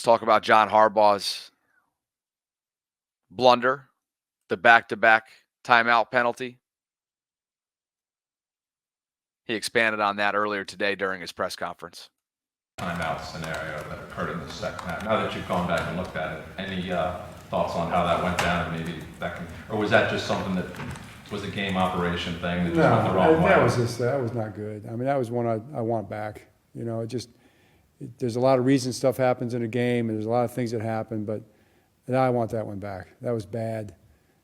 Let's talk about John Harbaugh's blunder, the back-to-back timeout penalty. He expanded on that earlier today during his press conference. Timeout scenario that occurred in the second half. Now that you've gone back and looked at it, any thoughts on how that went down? And maybe that can, or was that just something that was a game operation thing that just went the wrong way? That was not good. I mean, that was one I want back. You know, there's a lot of reasons stuff happens in a game, and there's a lot of things that happen, but I want that one back. That was bad.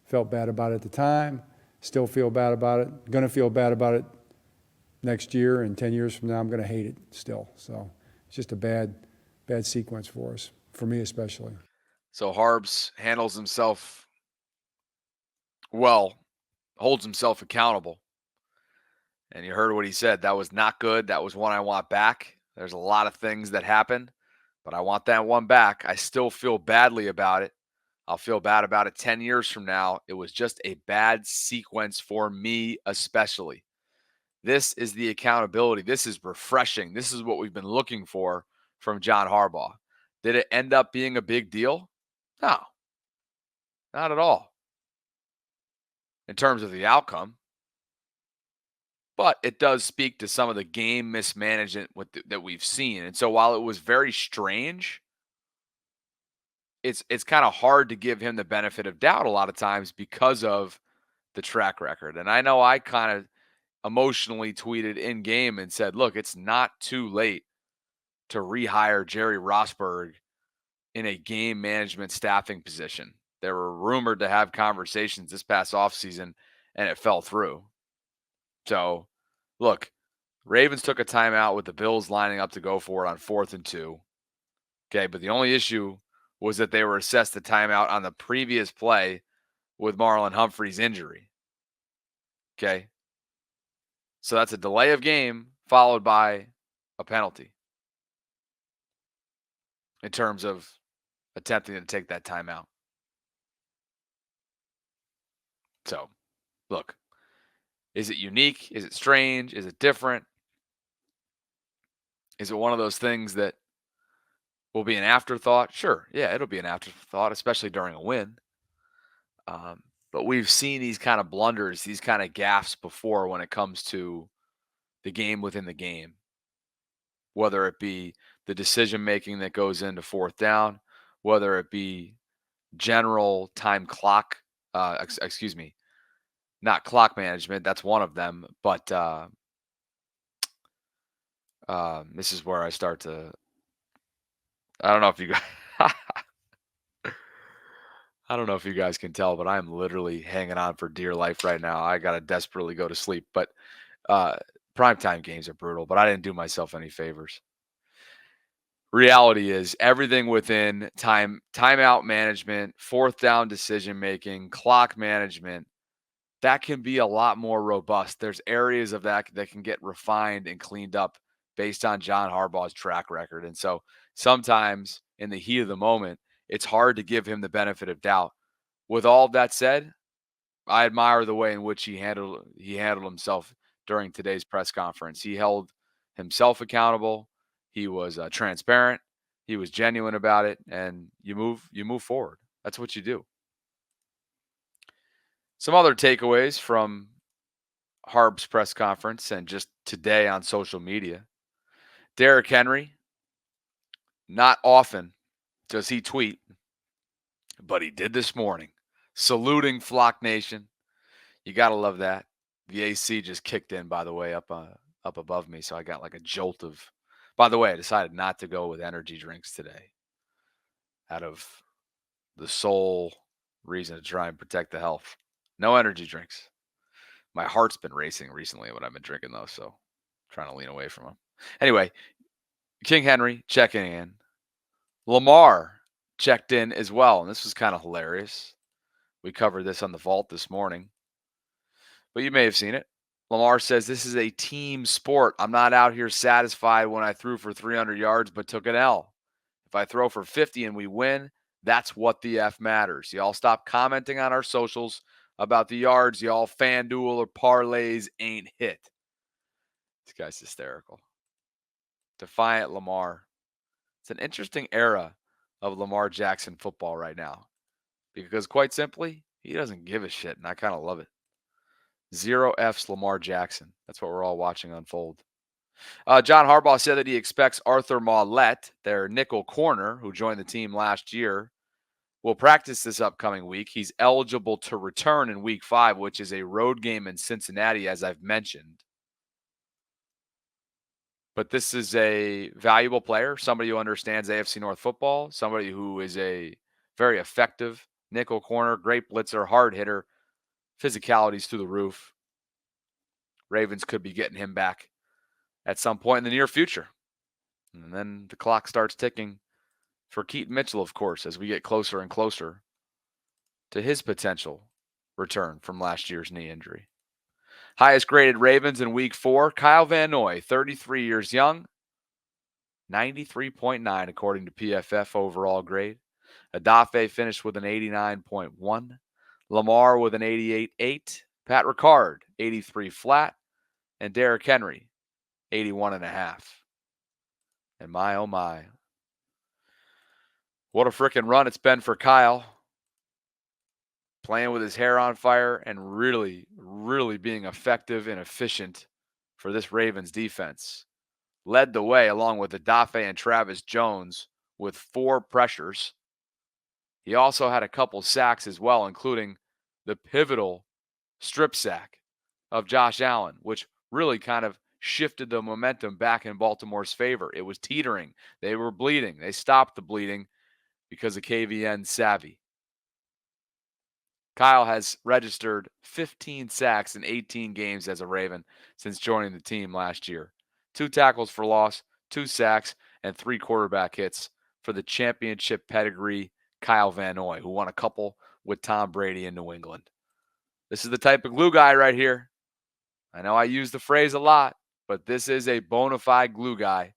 Felt bad about it at the time. Still feel bad about it. Going to feel bad about it next year, and 10 years from now, I'm going to hate it still. So it's just a bad sequence for us, for me especially. So Harbs handles himself well, holds himself accountable. And you heard what he said. That was not good. That was one I want back. There's a lot of things that happened, but I want that one back. I still feel badly about it. I'll feel bad about it 10 years from now. It was just a bad sequence for me especially. This is the accountability. This is refreshing. This is what we've been looking for from John Harbaugh. Did it end up being a big deal? No, not at all in terms of the outcome. But it does speak to some of the game mismanagement that we've seen. And so while it was very strange, it's kind of hard to give him the benefit of doubt a lot of times because of the track record. And I know I kind of emotionally tweeted in game and said, look, it's not too late to rehire Jerry Rosburg in a game management staffing position. They were rumored to have conversations this past offseason, and it fell through. So, look, Ravens took a timeout with the Bills lining up to go for it on 4th and 2. Okay, but the only issue was that they were assessed the timeout on the previous play with Marlon Humphrey's injury. Okay. So that's a delay of game followed by a penalty in terms of attempting to take that timeout. So, look, is it unique? Is it strange? Is it different? Is it one of those things that will be an afterthought? Sure. Yeah, it'll be an afterthought, especially during a win. But we've seen these kind of blunders, these kind of gaffes before when it comes to the game within the game, whether it be the decision making that goes into 4th down, whether it be general time clock, excuse me, not clock management. That's one of them. But this is where I start to, I don't know if you guys, I don't know if you guys can tell, but I'm literally hanging on for dear life right now. I got to desperately go to sleep. But primetime games are brutal, but I didn't do myself any favors. Reality is everything within timeout management, 4th down decision making, clock management, that can be a lot more robust. There's areas of that can get refined and cleaned up based on John Harbaugh's track record. And so sometimes in the heat of the moment, it's hard to give him the benefit of doubt. With all of that said, I admire the way in which he handled himself during today's press conference. He held himself accountable. He was transparent. He was genuine about it, and you move forward. That's what you do. Some other takeaways from Harb's press conference and just today on social media. Derrick Henry, not often does he tweet, but he did this morning, saluting Flock Nation. You got to love that. The AC just kicked in, by the way, up above me, so I got like a jolt of. By the way, I decided not to go with energy drinks today out of the sole reason to try and protect the health. No energy drinks. My heart's been racing recently when I've been drinking those, so I'm trying to lean away from them. Anyway, King Henry checking in. Lamar checked in as well, and this was kind of hilarious. We covered this on the Vault this morning, but you may have seen it. Lamar says, this is a team sport. I'm not out here satisfied when I threw for 300 yards but took an L. If I throw for 50 and we win, that's what the F matters. Y'all stop commenting on our socials about the yards y'all FanDuel or parlays ain't hit. This guy's hysterical. Defiant Lamar. It's an interesting era of Lamar Jackson football right now. Because quite simply, he doesn't give a shit, and I kind of love it. 0 F's Lamar Jackson. That's what we're all watching unfold. John Harbaugh said that he expects Arthur Maulet, their nickel corner, who joined the team last year, will practice this upcoming week. He's eligible to return in week 5, which is a road game in Cincinnati, as I've mentioned. But this is a valuable player, somebody who understands AFC North football, somebody who is a very effective nickel corner, great blitzer, hard hitter, physicality's through the roof. Ravens could be getting him back at some point in the near future. And then the clock starts ticking for Keaton Mitchell, of course, as we get closer and closer to his potential return from last year's knee injury. Highest graded Ravens in week 4, Kyle Van Noy, 33 years young, 93.9 according to PFF overall grade. Adafe finished with an 89.1. Lamar with an 88.8. Pat Ricard, 83 flat. And Derrick Henry, 81.5. And my, oh my. What a freaking run it's been for Kyle. Playing with his hair on fire and really, really being effective and efficient for this Ravens defense. Led the way along with Adafe and Travis Jones with 4 pressures. He also had a couple sacks as well, including the pivotal strip sack of Josh Allen, which really kind of shifted the momentum back in Baltimore's favor. It was teetering. They were bleeding. They stopped the bleeding because of KVN's savvy. Kyle has registered 15 sacks in 18 games as a Raven since joining the team last year. 2 tackles for loss, 2 sacks, and 3 quarterback hits for the championship pedigree Kyle Van Noy, who won a couple with Tom Brady in New England. This is the type of glue guy right here. I know I use the phrase a lot, but this is a bona fide glue guy.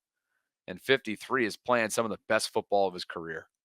And 53 is playing some of the best football of his career.